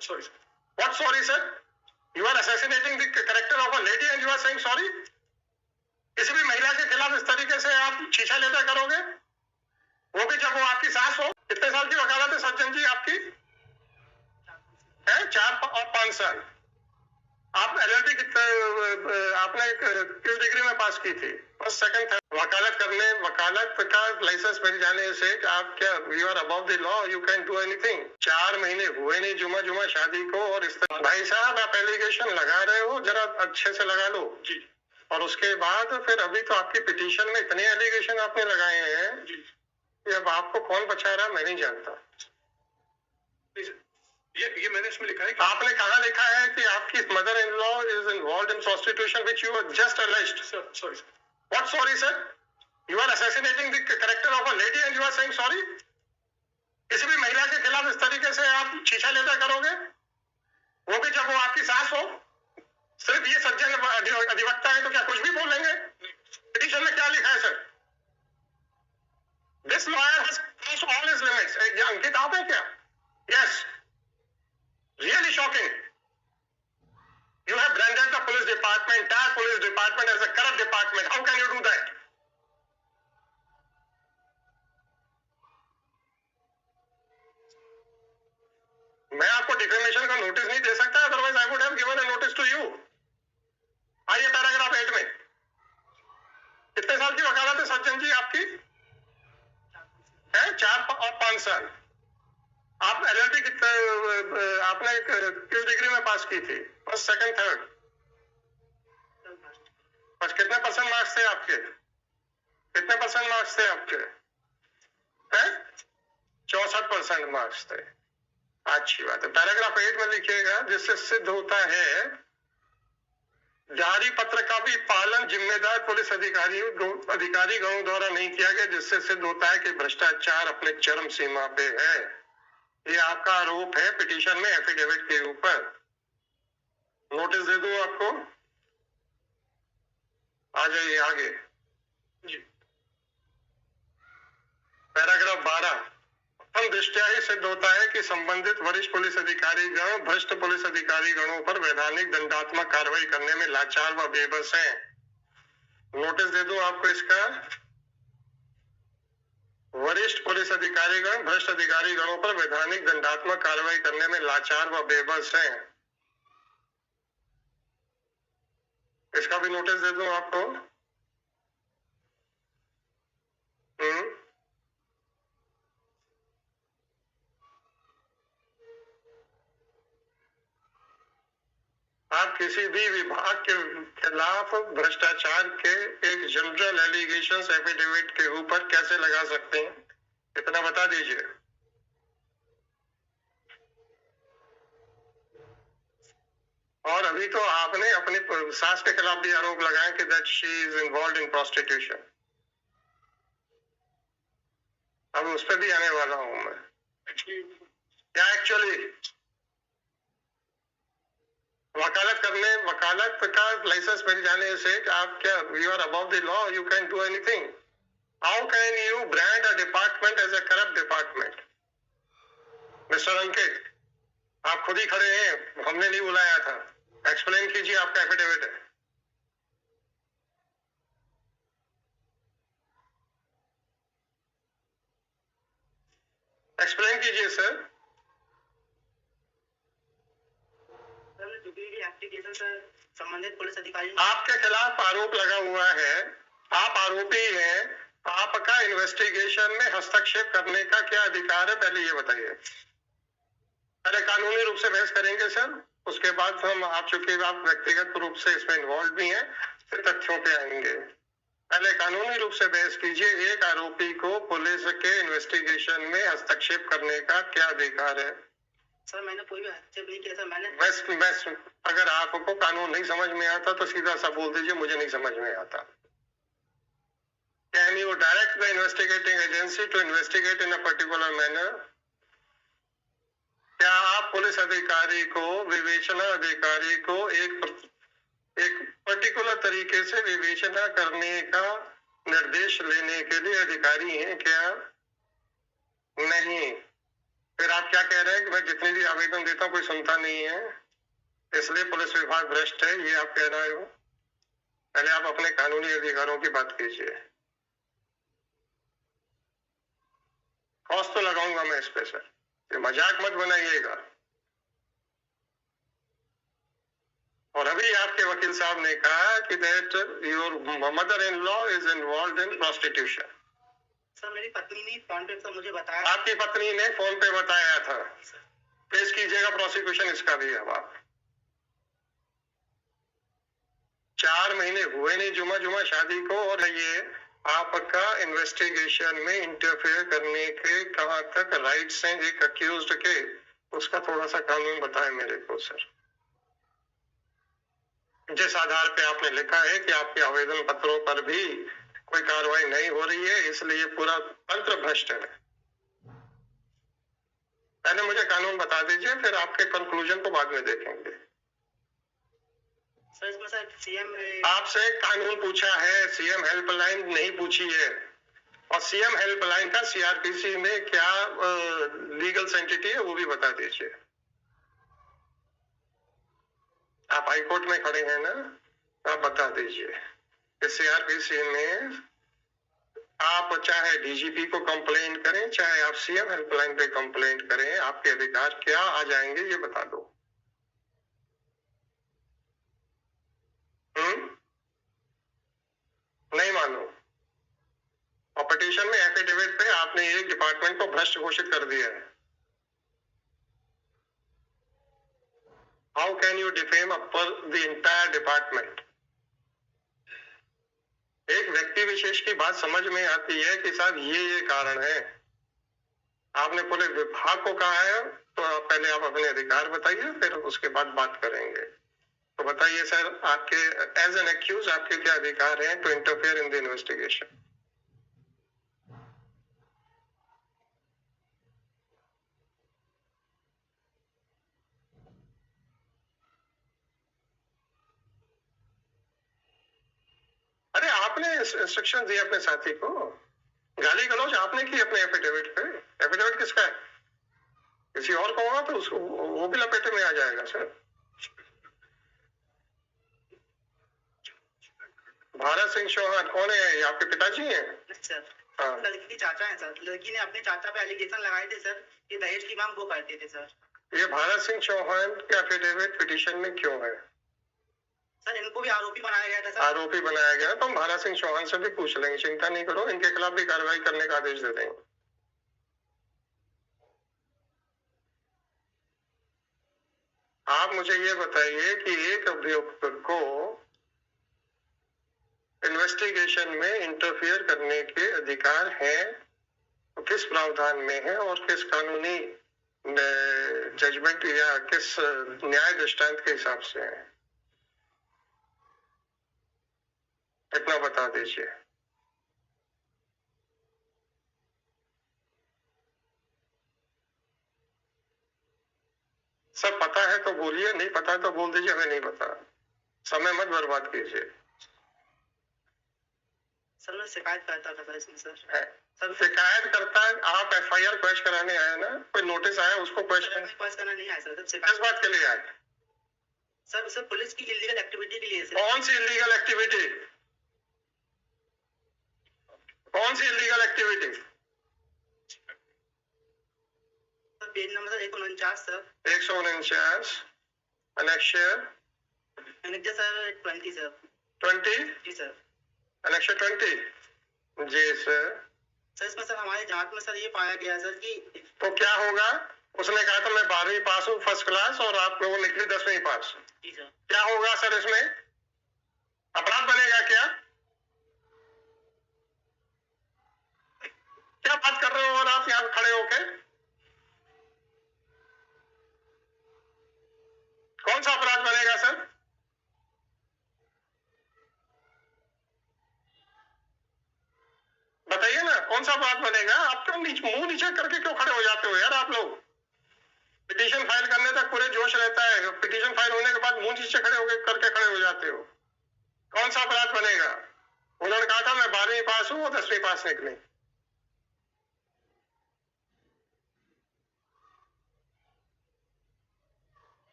Sorry. What sorry, sir? You are assassinating the character of a lady and you are saying sorry? किसी भी महिला के खिलाफ इस तरीके से आप शीशा लेकर करोगे, वो भी जब वो आपकी सास हो। कितने साल की वकालत है सज्जन जी आपकी? है 4 और 5 साल। आप LLB आपने किस डिग्री में पास की थी? First, second, third. वकालत का लाइसेंस मिल जाने से आप क्या you are above the law, you can do anything. 4 महीने हुए नहीं जुमा शादी को और इस तरह। भाई साहब आप एलिगेशन लगा रहे हो, जरा अच्छे से लगा लो जी। और उसके बाद फिर अभी तो आपकी पिटीशन में इतने एलिगेशन आपने लगाए हैं जी। अब आपको कौन बचा रहा मैं नहीं जानता। ये मैंने इसमें लिखा है कि आपने कहा लिखा है कि आपकी mother in law is involved in prostitution which you have just alleged. Sorry. What sorry sir? You are assassinating the character of a lady and you are saying sorry? किसी भी महिला के खिलाफ इस तरीके से आप शीशा लेकर करोगे, वो भी जब वो आपकी सास हो। सिर्फ ये सज्जन अधिवक्ता है तो क्या कुछ भी बोलेंगे? पिटीशन में क्या लिखा है sir? This lawyer has crossed all his limits. ये अंकित आप है क्या? Yes. Really shocking. You have branded the police department, entire police department as a corrupt department. How can you do that? मैं आपको डिफेमेशन का नोटिस नहीं दे सकता, otherwise I would have given a notice to you. आइए paragraph 8 में। कितने साल की वकालत है सज्जन जी आपकी? है 4 और 5 साल। आप LLB आपने किस डिग्री में पास की थी? First, second, third. बस कितने परसेंट मार्क्स थे आपके? कितने परसेंट मार्क्स थे आपके? 64% मार्क्स थे। अच्छी बात है। पैराग्राफ 8 में लिखिएगा, जिससे सिद्ध होता है जारी पत्र का भी पालन जिम्मेदार पुलिस अधिकारी गणों द्वारा नहीं किया गया, जिससे सिद्ध होता है कि भ्रष्टाचार अपने चरम सीमा पे है। ये आपका आरोप है पिटीशन में एफिडेविट के ऊपर। नोटिस दे दूं आपको? आ जाइए आगे जी। पैराग्राफ 12। प्रथम दृष्टया ही सिद्ध होता है कि संबंधित वरिष्ठ पुलिस अधिकारी गण भ्रष्ट पुलिस अधिकारी गणों पर वैधानिक दंडात्मक कार्रवाई करने में लाचार व बेबस हैं। नोटिस दे दूं आपको इसका? वरिष्ठ पुलिस अधिकारीगण भ्रष्ट अधिकारी गणों पर वैधानिक दंडात्मक कार्रवाई करने में लाचार व बेबस हैं। इसका भी नोटिस दे दूं आपको? आप किसी भी विभाग के खिलाफ भ्रष्टाचार के एक जनरल एलिगेशंस एफिडेविट के ऊपर कैसे लगा सकते हैं, इतना बता दीजिए। और अभी तो आपने अपनी सास के खिलाफ भी आरोप लगाए कि that she is involved in prostitution. अब उस पर भी आने वाला हूं मैं। क्या एक्चुअली वकालत का लाइसेंस मिल जाने से आप क्या you are above the law, you can do anything. How can you brand a department as a corrupt department? Mister Ankit, आप खुद ही खड़े हैं, हमने नहीं बुलाया था। एक्सप्लेन कीजिए, आपका एफिडेविट है। एक्सप्लेन कीजिए सर। संबंधित पुलिस अधिकारी आपके खिलाफ आरोप लगा हुआ है, आप आरोपी हैं, आपका इन्वेस्टिगेशन में हस्तक्षेप करने का क्या अधिकार है, पहले ये बताइए। पहले कानूनी रूप से बहस करेंगे सर, उसके बाद हम आप चूंकि आप व्यक्तिगत रूप से इसमें इन्वॉल्व भी हैं, फिर तथ्यों पे आएंगे। पहले कानूनी रूप से बहस कीजिए। एक आरोपी को पुलिस के इन्वेस्टिगेशन में हस्तक्षेप करने का क्या अधिकार है? सर मैंने कोई भी हस्तक्षेप नहीं किया सर। मैंने बस अगर आपको कानून नहीं समझ में आता तो सीधा सा बोल दीजिए मुझे नहीं समझ में आता। Can you direct the investigating agency to investigate in a particular manner? क्या आप पुलिस अधिकारी को, विवेचना अधिकारी को एक पर्टिकुलर तरीके से विवेचना करने का निर्देश लेने के लिए अधिकारी हैं क्या? नहीं। फिर आप क्या कह रहे हैं कि मैं जितनी भी आवेदन देता हूँ कोई सुनता नहीं है, इसलिए पुलिस विभाग भ्रष्ट है, ये आप कह रहे हो? पहले आप अपने कानूनी अधिकारों की बात कीजिए। कॉस्ट तो लगाऊंगा मैं इस पे सर, ये मजाक मत बनाइएगा। और अभी आपके वकील साहब ने कहा कि that your mother in law is involve in prostitution. Sir मेरी पत्नी ने फोन पे तो मुझे बताया। आपकी पत्नी ने फोन पे बताया था? पेश कीजिएगा प्रोसिक्यूशन इसका भी। अब आप 4 महीने हुए नहीं जुमा शादी को, और ये आपका इन्वेस्टिगेशन में इंटरफेयर करने के कहां तक राइट्स हैं एक अक्यूज्ड के, उसका थोड़ा सा कानून बताएं मेरे को सर। जिस आधार पे आपने लिखा है कि आपके आवेदन पत्रों पर भी कोई कार्रवाई नहीं हो रही है, इसलिए पूरा तंत्र भ्रष्ट है। पहले मुझे कानून बता दीजिए, फिर आपके कंक्लूजन को बाद में देखेंगे। सर इसमें सर सीएम आपसे कानून पूछा है, सीएम हेल्पलाइन नहीं पूछी है। और सीएम हेल्पलाइन का सीआरपीसी में क्या लीगल सेंटिटी है वो भी बता दीजिए। आप हाईकोर्ट में खड़े हैं ना, आप बता दीजिए। सीआरपीसी में आप चाहे डीजीपी को कंप्लेंट करें, चाहे आप सीएम हेल्पलाइन पे कंप्लेंट करें, आपके अधिकार क्या आ जाएंगे ये बता दो। नहीं मानो। और पिटीशन में एफिडेविट पे आपने एक डिपार्टमेंट को भ्रष्ट घोषित कर दिया है। How can you defame the entire department? एक व्यक्ति विशेष की बात समझ में आती है कि साहब ये कारण है, आपने पूरे विभाग को कहा है, तो पहले आप अपने अधिकार बताइए, फिर उसके बाद बात करेंगे। तो बताइए सर, आपके एज एन एक्यूज आपके क्या अधिकार हैं to interfere in the investigation? अरे आपने इंस्ट्रक्शन दिए अपने साथी को, गाली गलौज आपने की अपने एफिडेविट पे। एफिडेविट किसका है? किसी और का होगा तो उसको वो भी लपेटे में आ जाएगा सर। भारत सिंह चौहान कौन है? ये आपके पिताजी हैं? सर हाँ। लड़की चाचा है सर। लड़की ने अपने चाचा पे एलिगेशन लगाए थे सर कि दहेज की मांग वो करते थे सर। ये भारत सिंह चौहान के एफिडेविट पिटीशन में क्यों है? सर इनको भी आरोपी बनाया गया था सर। आरोपी बनाया गया तो हम भारत सिंह चौहान से भी पूछ लेंगे, चिंता नहीं करो, इनके खिलाफ भी कार्रवाई करने का आदेश दे देंगे। आप मुझे ये बताइए कि एक अभियुक्त को इन्वेस्टिगेशन में इंटरफियर करने के अधिकार हैं तो किस प्रावधान में है और किस कानूनी जजमेंट या किस न्याय दृष्टांत के हिसाब से है, इतना बता दीजिए। सब पता है तो बोलिए, नहीं पता तो बोल दीजिए हमें नहीं पता, समय मत बर्बाद कीजिए। सर मैं शिकायत करता था इसमें सर। शिकायत करता है? आप एफआईआर क्वेश कराने आए ना, कोई नोटिस आया उसको क्वेश करना नहीं आया सर। किस बात के लिए आए? सर सर पुलिस की इलीगल एक्टिविटी के लिए सर। कौन सी इलीगल एक्टिविटी? कौन सी illegal activity? Page number 149 sir. 149 annexure sir 20 sir. 20 जी सर। अनेक्शर 20 जी सर। सर इसमें सर हमारी जांच में सर ये पाया गया सर कि तो क्या होगा? उसने कहा था मैं 12वीं पास हूँ फर्स्ट क्लास और आप लोगों निकली 10वीं पास। जी सर। क्या होगा सर इसमें? अपराध बनेगा क्या? क्या बात कर रहे हो और आप यहाँ खड़े होके? कौन सा अपराध बनेगा सर? बताइए ना, कौन सा अपराध बनेगा? आप क्यों मुंह नीचे करके क्यों खड़े हो जाते हो यार? आप लोग पिटीशन फाइल करने तक पूरे जोश रहता है, पिटीशन फाइल होने के बाद मुंह नीचे खड़े होकर करके खड़े हो जाते हो। कौन सा अपराध बनेगा? उन्होंने कहा था मैं 12वीं पास हूं और 10वीं पास निकली।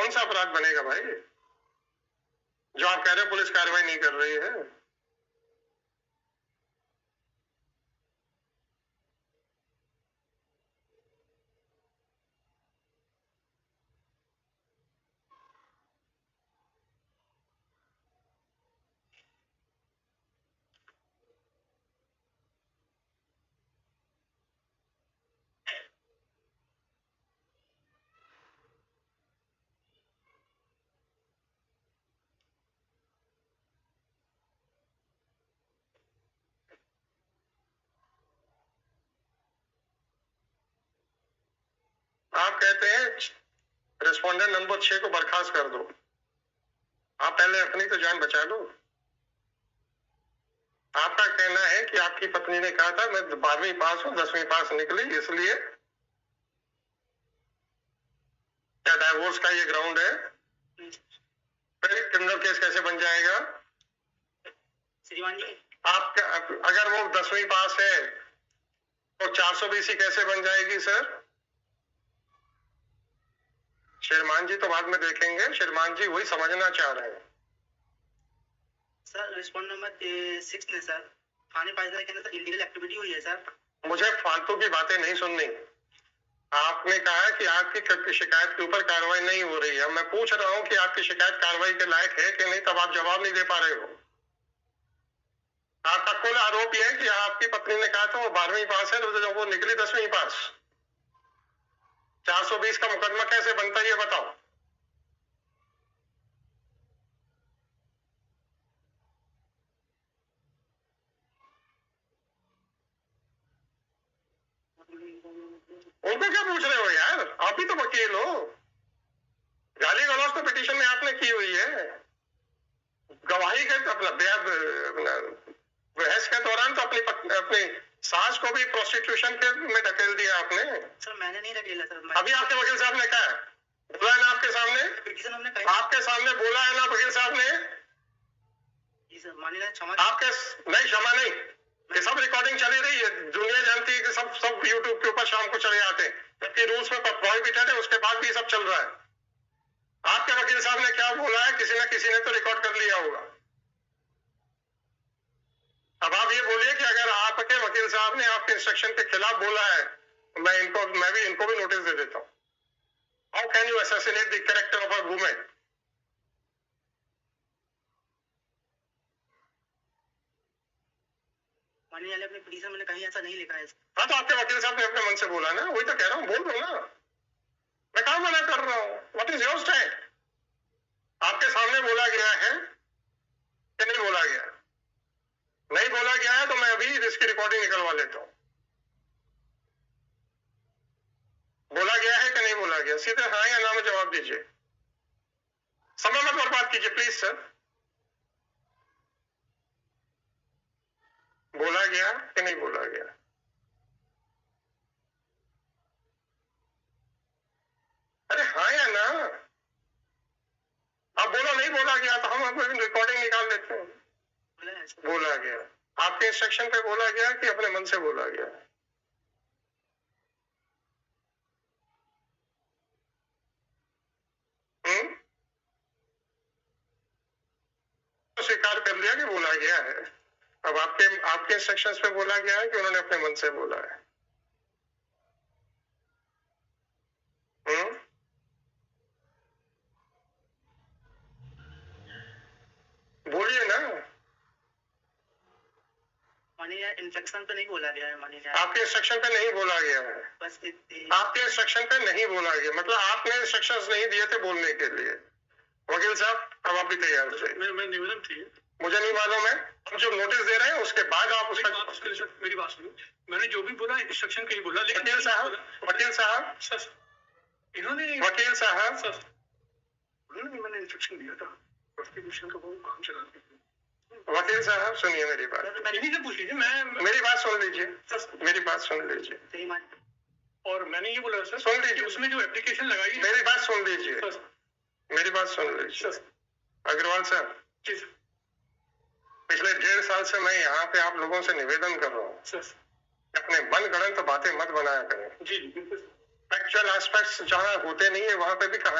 कौन सा अपराध बनेगा भाई जो आप कह रहे हो पुलिस कार्रवाई नहीं कर रही है? आप कहते हैं रिस्पोंडेंट नंबर 6 को बर्खास्त कर दो। आप पहले अपनी तो जान बचा लो। आपका कहना है कि आपकी पत्नी ने कहा था मैं 12वीं पास हूं, 10वीं पास निकली, इसलिए क्या डाइवोर्स का ये ग्राउंड है? फिर क्रिमिनल केस कैसे बन जाएगा? श्रीमान जी, आप अगर वो 10वीं पास है तो 420 कैसे बन जाएगी सर? शेरमान जी तो बाद में देखेंगे, शेरमान जी वही समझना चाह रहे हैं। सर रिस्पॉन्ड नंबर 6 ने सर थाने पाइजरा के अंदर इलीगल एक्टिविटी हुई है सर। मुझे फालतू की बातें नहीं सुननी। आपने कहा कि आपकी शिकायत के ऊपर कार्रवाई नहीं हो रही है। मैं पूछ रहा हूं कि आपकी शिकायत कार्रवाई के लायक है कि नहीं, तब आप जवाब नहीं दे पा रहे हो। आपका कुल आरोप यह है कि आपकी पत्नी ने कहा था वो 12वीं पास है तो वो निकली 10वीं पास। 420 का मुकदमा कैसे बनता है ये बताओ। उनको क्या पूछ रहे हो यार? आप ही तो वकील हो। गाली गलौज तो पिटीशन में आपने की हुई है। गवाही के बहस के दौरान तो अपनी सास को भी प्रोस्टिट्यूशन के में धकेल दिया आपने। सर मैंने नहीं धकेला सर। अभी आपके वकील साहब ने कहा बोला है ना आपके सामने? पिटीशन हमने कही। आपके सामने बोला है ना वकील साहब ने? जी सर मानिए क्षमा। आपके नहीं, क्षमा नहीं, ये सब रिकॉर्डिंग चली रही है, दुनिया जानती है कि सब यूट्यूब के ऊपर शाम को चले आते हैं, जबकि रूल्स में प्रोहिबिटेड है, उसके बाद भी सब चल रहा है। आपके वकील साहब ने क्या बोला है किसी न किसी ने तो रिकॉर्ड कर लिया होगा। अब आप ये बोलिए कि अगर आपके वकील साहब ने आपके इंस्ट्रक्शन के खिलाफ बोला है तो मैं भी इनको भी नोटिस दे देता हूं। How can you assassinate the character of a women? मानिए अपने पिटीशन में कहीं ऐसा नहीं लिखा है। हाँ तो आपके वकील साहब ने अपने मन से बोला ना, वही तो कह रहा हूँ, बोल दो ना, मैं कहाँ मना कर रहा हूँ। What is your stand? आपके सामने बोला गया है कि नहीं बोला गया? नहीं बोला गया है तो मैं अभी इसकी रिकॉर्डिंग निकलवा लेता हूं। बोला गया है कि नहीं बोला गया? सीधे हाँ या ना में जवाब दीजिए। समय मत बर्बाद कीजिए प्लीज सर। बोला गया कि नहीं बोला गया? अरे हाँ या ना? आप बोलो नहीं बोला गया तो हम रिकॉर्डिंग निकाल लेते हैं। बोला गया। आपके इंस्ट्रक्शन पे बोला गया कि अपने मन से बोला गया? तो स्वीकार कर लिया कि बोला गया है। अब आपके इंस्ट्रक्शंस पे बोला गया है कि उन्होंने अपने मन से बोला है? बोलिए ना। मानिए इंस्ट्रक्शन पे नहीं बोला गया है। मानिए आपके इंस्ट्रक्शन पे नहीं बोला गया है। बस आपके इंस्ट्रक्शन पे नहीं बोला गया मतलब आपने इंस्ट्रक्शंस नहीं दिए थे बोलने के लिए। वकील साहब अब आप भी तैयार हो जाइए। मैं निवेदन थी, मुझे नहीं मालूम है, हम जो नोटिस दे रहे हैं उसके बाद आप उसका मेरी बात सुनो। मैंने जो भी बोला इंस्ट्रक्शन का ही बोला। लेकिन वकील साहब इन्होंने वकील साहब मैंने इंस्ट्रक्शन दिया था प्रोस्टिट्यूशन का वो काम चलाने के लिए। वकील साहब सुनिए मेरी बात। इन्हीं से पूछ लीजिए। मैं मेरी बात सुन लीजिए, मेरी बात सुन लीजिए। और मैंने ये बोला सर सुन लीजिए, उसमें जो एप्लीकेशन लगाई मेरी बात सुन लीजिए, मेरी बात सुन लीजिए। अग्रवाल साहब पिछले 1.5 साल से मैं यहाँ पे आप लोगों से निवेदन कर रहा हूँ, अपने मन गढ़ंत बातें मत बनाया करें। जी बिल्कुल। फैक्चुअल एस्पेक्ट्स जहाँ होते नहीं है वहां पे भी कहा